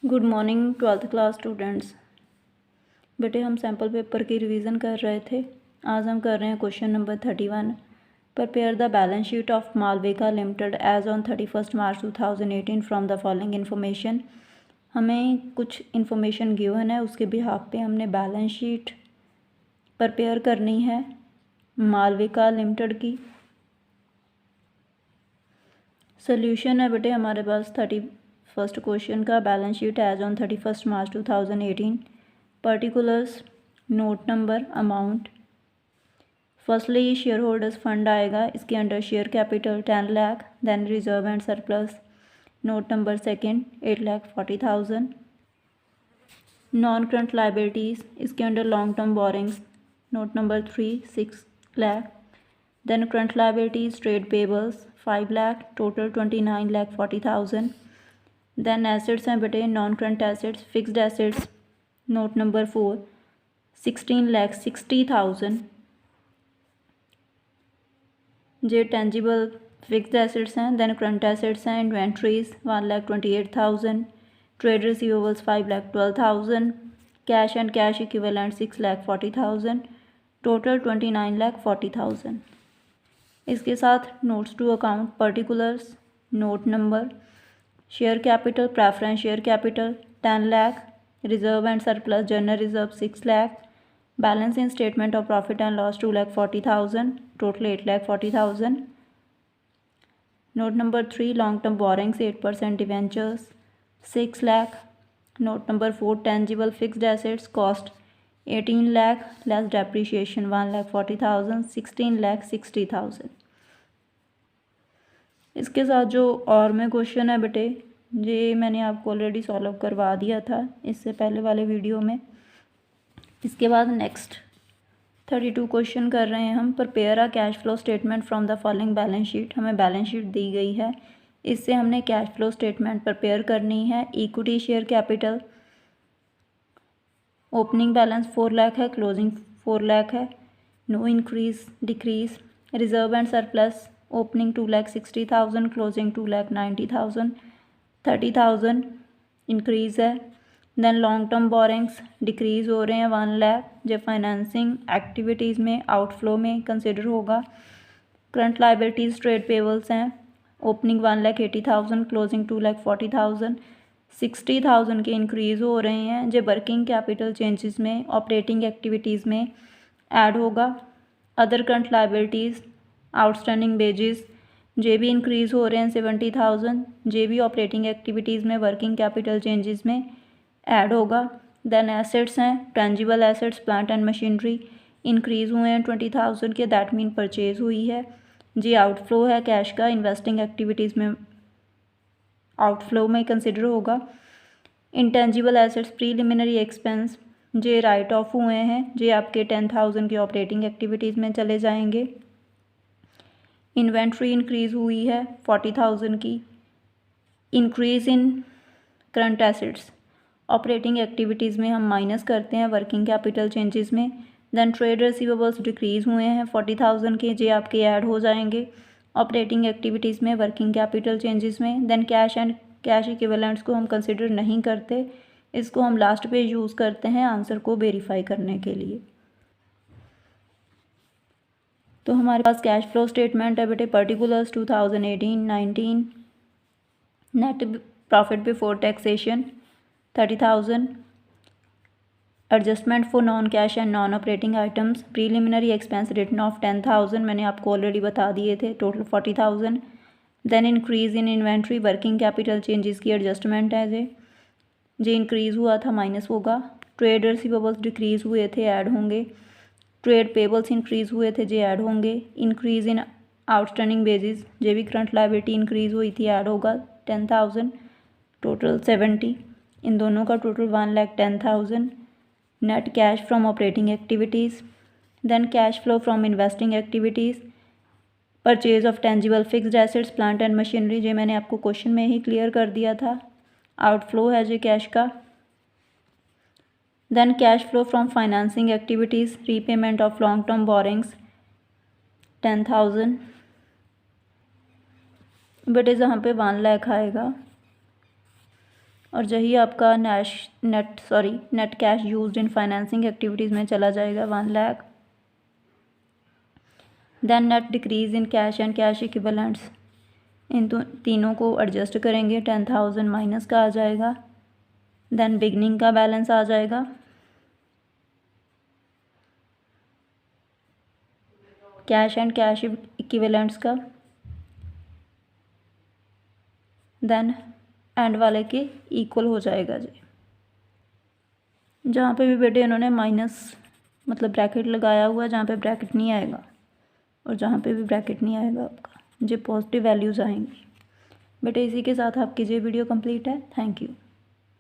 Good morning 12th class students. बेटे हम sample paper की रिवीजन कर रहे थे। आज हम कर रहे हैं question number 31। Prepare the balance sheet of Malvika limited as on 31 March 2018 from the following information. हमें कुछ इन्फॉर्मेशन गिवन है, उसके बिहाफ पे हमने बैलेंस शीट प्रिपेयर करनी है मालविका लिमिटेड की। सोल्यूशन है बेटे हमारे पास 31st क्वेश्चन का, balance sheet as on 31 March 2018। Particulars, note number, amount. Firstly share holders fund आएगा, इसके under share capital 10 lakh, then reserve and surplus. Note number second 8,40,000। Non current liabilities, इसके under long term borrowings. Note number 3 6 lakh. Then current liabilities trade payables 5 lakh, total 29,40,000। Then assets हैं बेटे non current assets, fixed assets. Note number 4 16,60,000। जे tangible fixed assets हैं। Then current assets हैं inventories 1,28,000। Trade receivables 5,12,000। Cash and cash equivalent 6,40,000। Total 29,40,000। इसके साथ notes to account, particulars, note number, share capital, preference share capital 10 lakh, reserve and surplus general reserve 6 lakh, balance in statement of profit and loss 2,40,000, total 8,40,000। Note number 3 long term borrowings 8% debentures 6 lakh. Note number 4 tangible fixed assets cost 18 lakh, less depreciation 1,40,000, 16,60,000। इसके साथ जो और में question है बेटे, ये मैंने आपको ऑलरेडी सॉल्व करवा दिया था इससे पहले वाले वीडियो में। इसके बाद नेक्स्ट 32 क्वेश्चन कर रहे हैं हम। Prepare a cash flow statement from the following balance sheet. हमें बैलेंस शीट दी गई है, इससे हमने कैश फ्लो स्टेटमेंट प्रिपेयर करनी है। Equity share capital, opening balance 4 lakh है, क्लोजिंग 4 लाख है, no increase decrease. Reserve and surplus, opening 2,60,000, closing 2,90,000, 30,000 increase है। Then long term borrowings decrease हो रहे हैं 1 लाख, जो फाइनेंसिंग एक्टिविटीज़ में आउटफ्लो में कंसिडर होगा। करंट लाइबिलिटीज़ ट्रेड पेबल्स हैं, ओपनिंग 1,80,000, क्लोजिंग 2,40,000, 60,000 के इंक्रीज़ हो रहे हैं, जो वर्किंग कैपिटल चेंजेस में ऑपरेटिंग एक्टिविटीज़ में ऐड होगा। Other current liabilities outstanding wages जे भी इंक्रीज़ हो रहे हैं 70,000, जे भी ऑपरेटिंग एक्टिविटीज़ में वर्किंग कैपिटल चेंजेस में ऐड होगा। देन एसेट्स हैं tangible assets plant and machinery increase हुए हैं 20,000 के, दैट मीन परचेज हुई है। जी आउटफ्लो है कैश का, इन्वेस्टिंग एक्टिविटीज़ में आउटफ्लो में कंसिडर होगा। इंटेंजिबल एसेट्स प्रीलिमिनरी एक्सपेंस जे राइट ऑफ हुए हैं, जे आपके 10,000 के ऑपरेटिंग एक्टिविटीज़ में चले जाएंगे। इन्वेंट्री इंक्रीज़ हुई है 40,000 की। Increase in current assets operating activities में हम माइनस करते हैं वर्किंग कैपिटल चेंजेस में। देन ट्रेड रिसीवेबल्स डिक्रीज़ हुए हैं 40,000 के, जे आपके ऐड हो जाएंगे ऑपरेटिंग एक्टिविटीज़ में वर्किंग कैपिटल चेंजेस में। Then cash and cash equivalents को हम कंसिडर नहीं करते, इसको हम लास्ट पे यूज़ करते हैं आंसर को वेरीफाई करने के लिए। तो हमारे पास कैश फ्लो स्टेटमेंट है बेटे। Particulars 2018-19 net profit before taxation 30,000। Adjustment for non cash and non operating items, preliminary expense written off 10,000, मैंने आपको ऑलरेडी बता दिए थे, total 40,000। Then increase in inventory working capital changes की एडजस्टमेंट है, जे इंक्रीज़ हुआ था माइनस होगा। ट्रेड रिसीवेबल्स डिक्रीज़ हुए थे ऐड होंगे। ट्रेड पेबल्स इंक्रीज़ हुए थे, जे ऐड होंगे। इंक्रीज़ इन आउटस्टैंडिंग बेसिस, जे भी करंट लाइबिलिटी इंक्रीज़ हुई थी ऐड होगा 10,000, टोटल 70। इन दोनों का total 1,10,000। Net cash from operating activities. Then cash flow from investing activities, purchase of tangible fixed assets plant and machinery, जे मैंने आपको क्वेश्चन में ही क्लियर कर दिया था, आउटफ्लो है जे कैश का। Then cash flow from financing activities, repayment of long term borrowings 10,000, but जहाँ पे 1 लाख आएगा और यही आपका net cash used in financing activities में चला जाएगा 1 lakh. Then net decrease in cash and cash equivalents, इन तीनों को एडजस्ट करेंगे, 10,000 माइनस का आ जाएगा। देन बिगनिंग का बैलेंस आ जाएगा, कैश एंड कैश इक्विवेलेंट्स का, देन एंड वाले के इक्वल हो जाएगा जी। जहाँ पे भी बेटे इन्होंने माइनस मतलब ब्रैकेट लगाया हुआ है, जहाँ पे ब्रैकेट नहीं आएगा और जहाँ पे भी ब्रैकेट नहीं आएगा आपका जो पॉजिटिव वैल्यूज़ आएंगी। बेटे इसी के साथ आपकी ये वीडियो कंप्लीट है। Thank you.